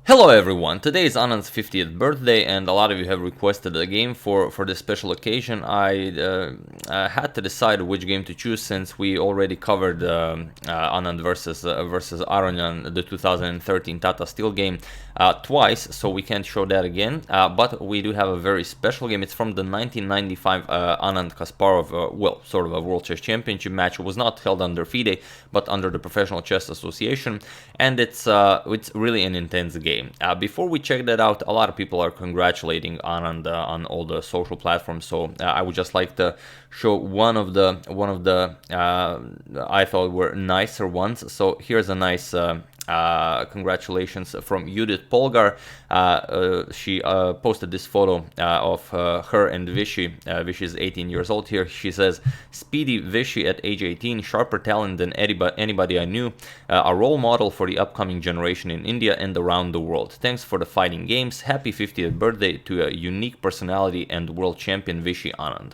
Hello everyone, today is Anand's 50th birthday and a lot of you have requested a game for this special occasion. I had to decide which game to choose since we already covered Anand versus Aronyan, the 2013 Tata Steel game, twice, so we can't show that again, but we do have a very special game. It's from the 1995 Anand Kasparov, well, sort of a World Chess Championship match. It was not held under FIDE, but under the Professional Chess Association, and it's really an intense game. Before we check that out, a lot of people are congratulating Anand on all the social platforms, so I would just like to show one of the I thought were nicer ones. So here's a nice congratulations from Judith Polgar. She posted this photo of her and Vishy. Vishy is 18 years old here. She says, "Speedy Vishy at age 18, sharper talent than anybody I knew, a role model for the upcoming generation in India and around the world. Thanks for the fighting games. Happy 50th birthday to a unique personality and world champion Vishy Anand."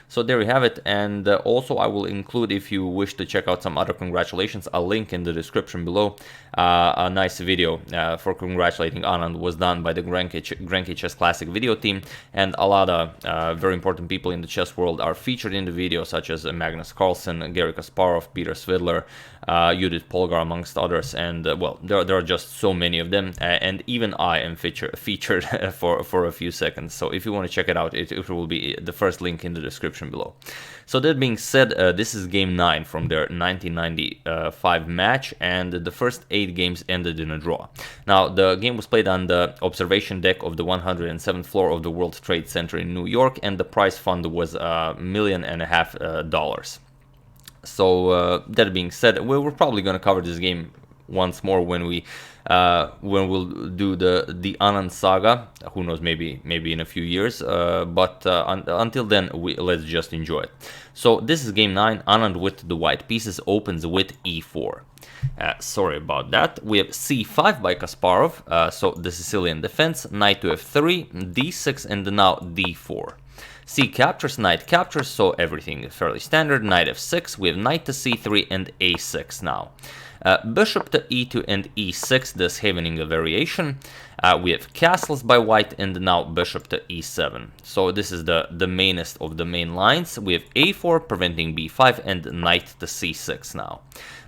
So there you have it, and also I will include, if you wish to check out some other congratulations, a link in the description below. A nice video for congratulating Anand was done by the Granky Chess Classic video team, and a lot of very important people in the chess world are featured in the video, such as Magnus Carlsen, Garry Kasparov, Peter Svidler, Judith Polgar, amongst others, and well, there are just so many of them, and even I am featured for a few seconds. So if you want to check it out, it will be the first link in the description below. So that being said, this is game 9 from their 1995 match, and the first 8 games ended in a draw. Now, the game was played on the observation deck of the 107th floor of the World Trade Center in New York, and the prize fund was $1.5 million. So that being said, we're probably going to cover this game once more when we'll do the Anand saga. Who knows, maybe in a few years, but until then, let's just enjoy it. So this is game 9. Anand with the white pieces opens with e4. Sorry about that. We have c5 by Kasparov, so the Sicilian defense, knight to f3, d6, and now d4. C captures, knight captures, so everything is fairly standard. Knight f6, we have knight to c3 and a6 now. Bishop to e2 and e6, the Scheveningen variation. We have castles by white, and now bishop to e7. So this is the mainest of the main lines. We have a4 preventing b5 and knight to c6 now.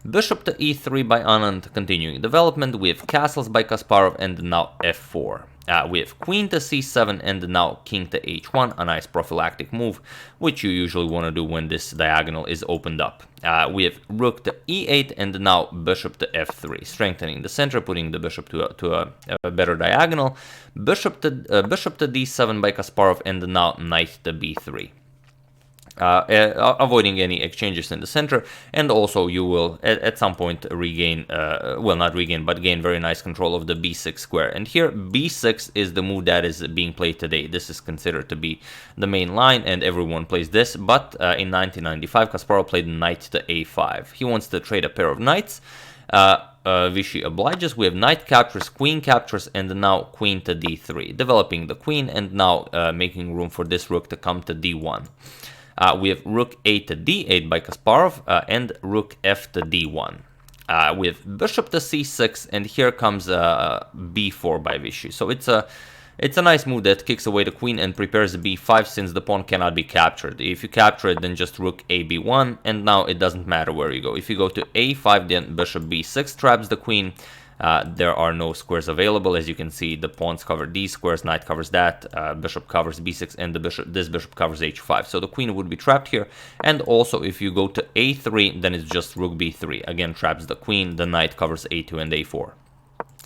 Bishop to e3 by Anand, continuing development. We have castles by Kasparov, and now f4. We have queen to c7 and now king to h1, a nice prophylactic move, which you usually want to do when this diagonal is opened up. We have rook to e8 and now bishop to f3, strengthening the center, putting the bishop to a better diagonal. Bishop to d7 by Kasparov, and now knight to b3. Avoiding any exchanges in the center, and also you will at some point regain, well, not regain, but gain very nice control of the b6 square. And here b6 is the move that is being played today. This is considered to be the main line, and everyone plays this, but in 1995 Kasparov played knight to a5. He wants to trade a pair of knights. Vishy obliges. We have knight captures, queen captures, and now queen to d3, developing the queen, and now making room for this rook to come to d1. We have rook a to d8 by Kasparov, and rook f to d1. We have bishop to c6, and here comes b4 by Vishy. So it's a nice move that kicks away the queen and prepares b5, since the pawn cannot be captured. If you capture it, then just rook a b1, and now it doesn't matter where you go. If you go to a5, then bishop b6 traps the queen. There are no squares available. As you can see, the pawns cover these squares, knight covers that, bishop covers b6, and this bishop covers h5. So the queen would be trapped here. And also, if you go to a3, then it's just rook b3. Again, traps the queen, the knight covers a2 and a4.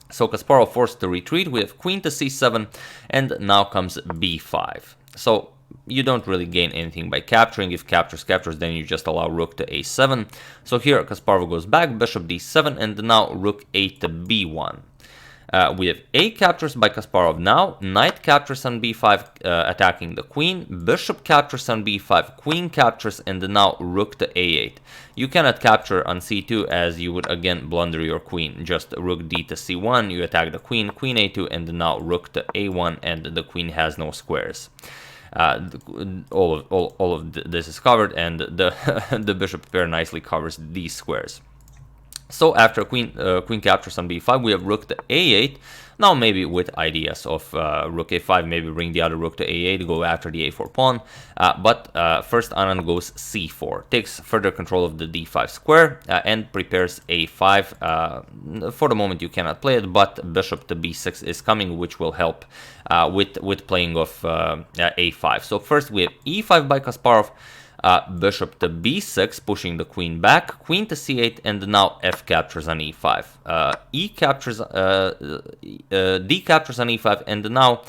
So Kasparov forced to retreat. We have queen to c7, and now comes b5. So you don't really gain anything by capturing. If captures, then you just allow rook to a7. So here Kasparov goes back, bishop d7, and now rook a to b1. We have a captures by Kasparov now, knight captures on b5, attacking the queen, bishop captures on b5, queen captures, and now rook to a8. You cannot capture on c2, as you would again blunder your queen. Just rook d to c1, you attack the queen, queen a2, and now rook to a1, and the queen has no squares. All of this is covered, and the the bishop pair nicely covers these squares. So after queen captures on b5, we have rook to a8. Now maybe with ideas of rook a5, maybe bring the other rook to a8, go after the a4 pawn. But first Anand goes c4, takes further control of the d5 square and prepares a5. For the moment you cannot play it, but bishop to b6 is coming, which will help with playing of a5. So first we have e5 by Kasparov. Bishop to b6, pushing the queen back, queen to c8, and now f captures on e5. D captures on e5, and now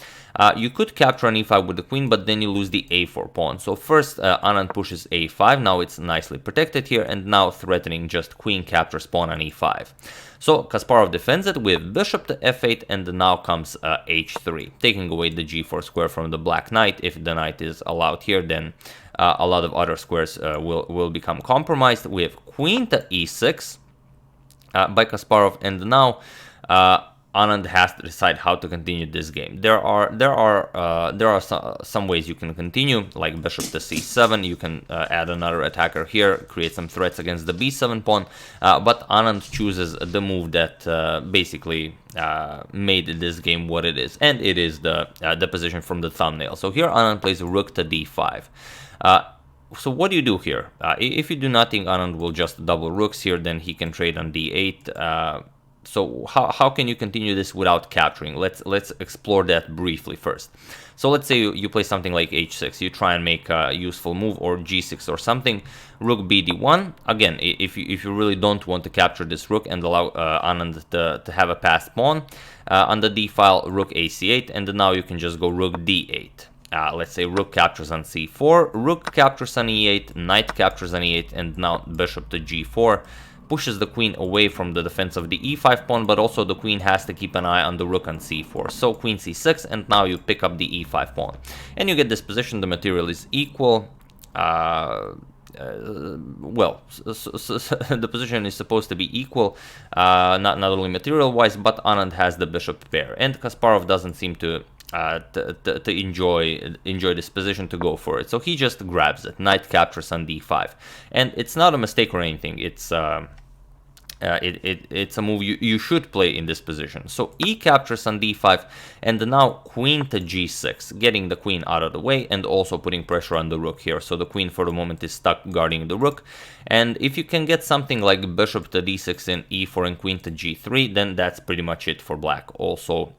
you could capture on e5 with the queen, but then you lose the a4 pawn. So first Anand pushes a5, now it's nicely protected here, and now threatening just queen captures pawn on e5. So Kasparov defends it with bishop to f8, and now comes h3, taking away the g4 square from the black knight. If the knight is allowed here, then a lot of other squares will become compromised. We have queen to e6 by Kasparov, and now Anand has to decide how to continue this game. There are some ways you can continue, like bishop to c7. You can add another attacker here, create some threats against the b7 pawn. But Anand chooses the move that basically made this game what it is, and it is the position from the thumbnail. So here Anand plays rook to d5. So what do you do here? If you do nothing, Anand will just double rooks here, then he can trade on d8. So how can you continue this without capturing? Let's explore that briefly first. So let's say you play something like h6. You try and make a useful move, or g6 or something. Rook b d1. Again, if you really don't want to capture this rook and allow Anand to have a passed pawn on the d file, rook a c8, and now you can just go rook d8. Let's say rook captures on c4, rook captures on e8, knight captures on e8, and now bishop to g4. Pushes the queen away from the defense of the e5 pawn, but also the queen has to keep an eye on the rook on c4. So queen c6, and now you pick up the e5 pawn. And you get this position, the material is equal. The position is supposed to be equal, not only material-wise, but Anand has the bishop pair. And Kasparov doesn't seem to enjoy this position, to go for it. So he just grabs it. Knight captures on d5. And it's not a mistake or anything. It's it's a move you should play in this position. So e captures on d5, and now queen to g6, getting the queen out of the way and also putting pressure on the rook here. So the queen for the moment is stuck guarding the rook. And if you can get something like bishop to d6 and e4 and queen to g3, then that's pretty much it for black. Also,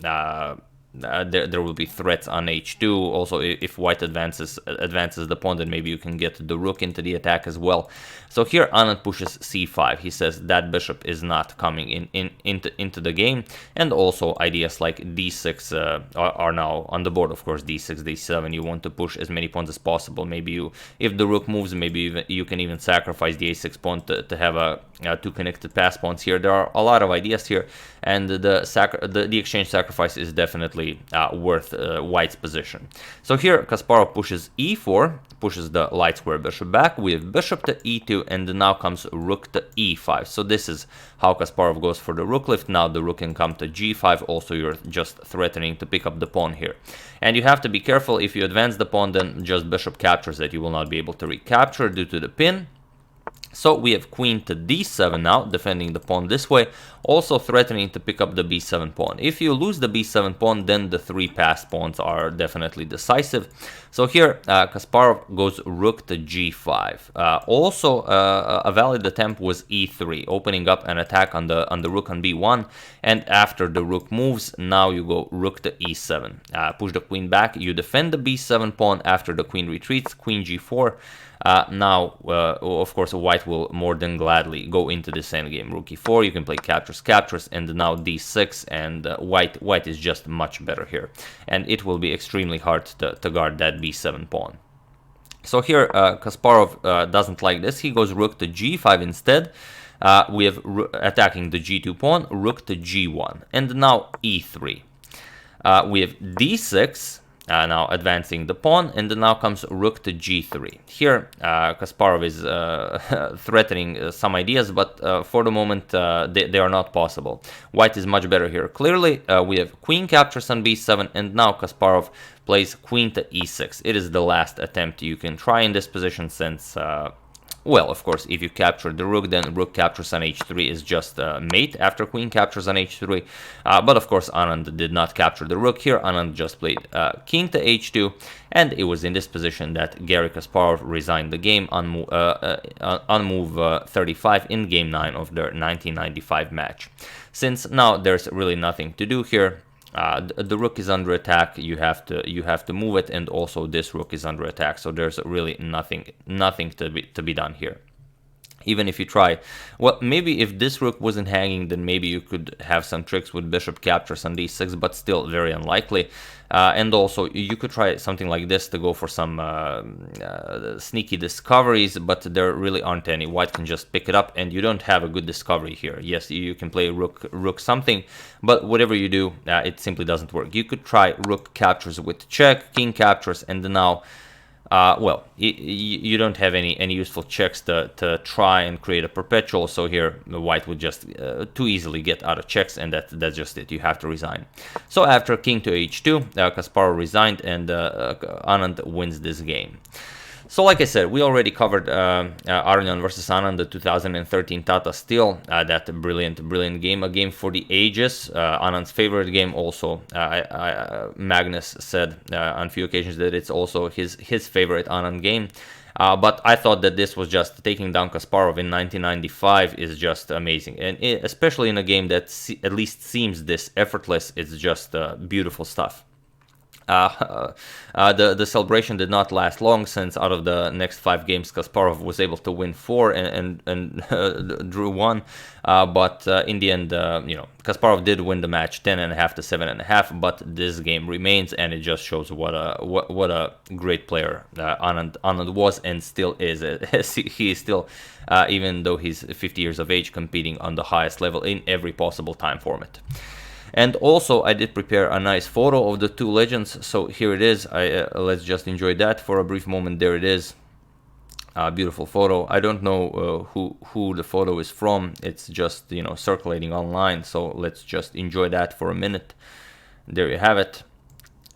there will be threats on h2. Also, if white advances the pawn, then maybe you can get the rook into the attack as well. So here Anand pushes c5. He says that bishop is not coming into the game, and also ideas like d6 are now on the board. Of course, d6, d7. You want to push as many pawns as possible. Maybe if the rook moves, maybe you can even sacrifice the a6 pawn to have two connected pass pawns here. There are a lot of ideas here, and the exchange sacrifice is definitely worth white's position. So here Kasparov pushes e4, pushes the light square bishop back. We have bishop to e2, and now comes rook to e5. So this is how Kasparov goes for the rook lift. Now the rook can come to g5. Also, you're just threatening to pick up the pawn here. And you have to be careful. If you advance the pawn, then just bishop captures that you will not be able to recapture due to the pin. So we have queen to d7 now, defending the pawn this way, also threatening to pick up the b7 pawn. If you lose the b7 pawn, then the three passed pawns are definitely decisive. So here Kasparov goes rook to g5. Also a valid attempt was e3, opening up an attack on the rook on b1. And after the rook moves, now you go rook to e7. Push the queen back, you defend the b7 pawn. After the queen retreats, queen g4. Now, of course, white will more than gladly go into this endgame. Rook e4, you can play captures, and now d6, and white is just much better here. And it will be extremely hard to guard that b7 pawn. So here, Kasparov doesn't like this. He goes rook to g5 instead. We have attacking the g2 pawn, rook to g1, and now e3. We have d6. Now advancing the pawn, and then now comes rook to g3. Here Kasparov is threatening some ideas, but for the moment they are not possible. White is much better here. Clearly we have queen captures on b7, and now Kasparov plays queen to e6. It is the last attempt you can try in this position, since Well, of course, if you capture the rook, then rook captures on h3 is just mate after queen captures on h3. But of course, Anand did not capture the rook here. Anand just played king to h2, and it was in this position that Garry Kasparov resigned the game on move 35 in game 9 of their 1995 match. Since now there's really nothing to do here, the rook is under attack. You have to move it, and also this rook is under attack. So there's really nothing to be done here. Even if you try, well, maybe if this rook wasn't hanging, then maybe you could have some tricks with bishop captures on d6, but still very unlikely. And also, you could try something like this to go for some sneaky discoveries, but there really aren't any. White can just pick it up, and you don't have a good discovery here. Yes, you can play rook something, but whatever you do, it simply doesn't work. You could try rook captures with check, king captures, and now well, you don't have any useful checks to try and create a perpetual, so here the white would just too easily get out of checks, and that's just it. You have to resign. So after king to h2, Kasparov resigned, and Anand wins this game. So like I said, we already covered Arjan versus Anand, the 2013 Tata Steel, that brilliant game, a game for the ages, Anand's favorite game. Also, Magnus said on a few occasions that it's also his favorite Anand game. But I thought that this was just taking down Kasparov in 1995 is just amazing, and especially in a game that at least seems this effortless, it's just beautiful stuff. The celebration did not last long, since out of the next 5 games Kasparov was able to win 4 and drew 1, but in the end, you know, Kasparov did win the match 10.5 to 7.5, but this game remains, and it just shows what a great player Anand was and still is. He is still, even though he's 50 years of age, competing on the highest level in every possible time format. And also, I did prepare a nice photo of the two legends, so here it is. Let's just enjoy that for a brief moment. There it is. Beautiful photo. I don't know who the photo is from. It's just, you know, circulating online, so let's just enjoy that for a minute. There you have it.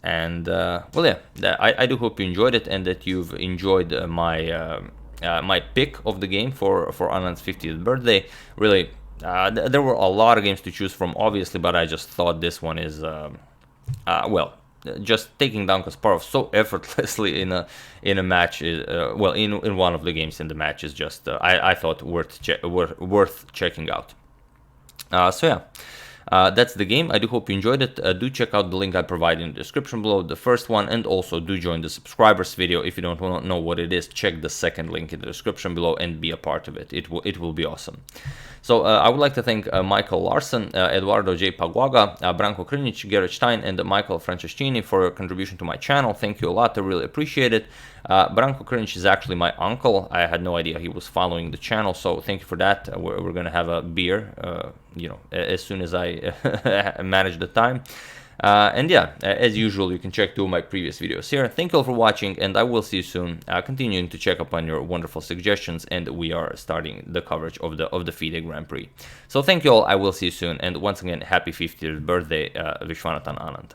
And well, yeah, I do hope you enjoyed it, and that you've enjoyed my pick of the game for Anand's 50th birthday. Really, there were a lot of games to choose from, obviously, but I just thought this one is, well, just taking down Kasparov so effortlessly in a match, well, in one of the games in the match is just, I thought worth checking out. So yeah. That's the game. I do hope you enjoyed it. Do check out the link I provided in the description below, the first one, and also do join the subscribers video. If you don't want to know what it is, check the second link in the description below and be a part of it. It will be awesome. So I would like to thank Michael Larson, Eduardo J. Paguaga, Branko Krinic, Gerrit Stein, and Michael Franceschini for your contribution to my channel. Thank you a lot. I really appreciate it. Branko Krinic is actually my uncle. I had no idea he was following the channel, so thank you for that. We're going to have a beer, you know, as soon as I manage the time. And yeah, as usual, you can check 2 of my previous videos here. Thank you all for watching, and I will see you soon, continuing to check up on your wonderful suggestions, and we are starting the coverage of the FIDE Grand Prix. So thank you all, I will see you soon, and once again, happy 50th birthday, Viswanathan Anand.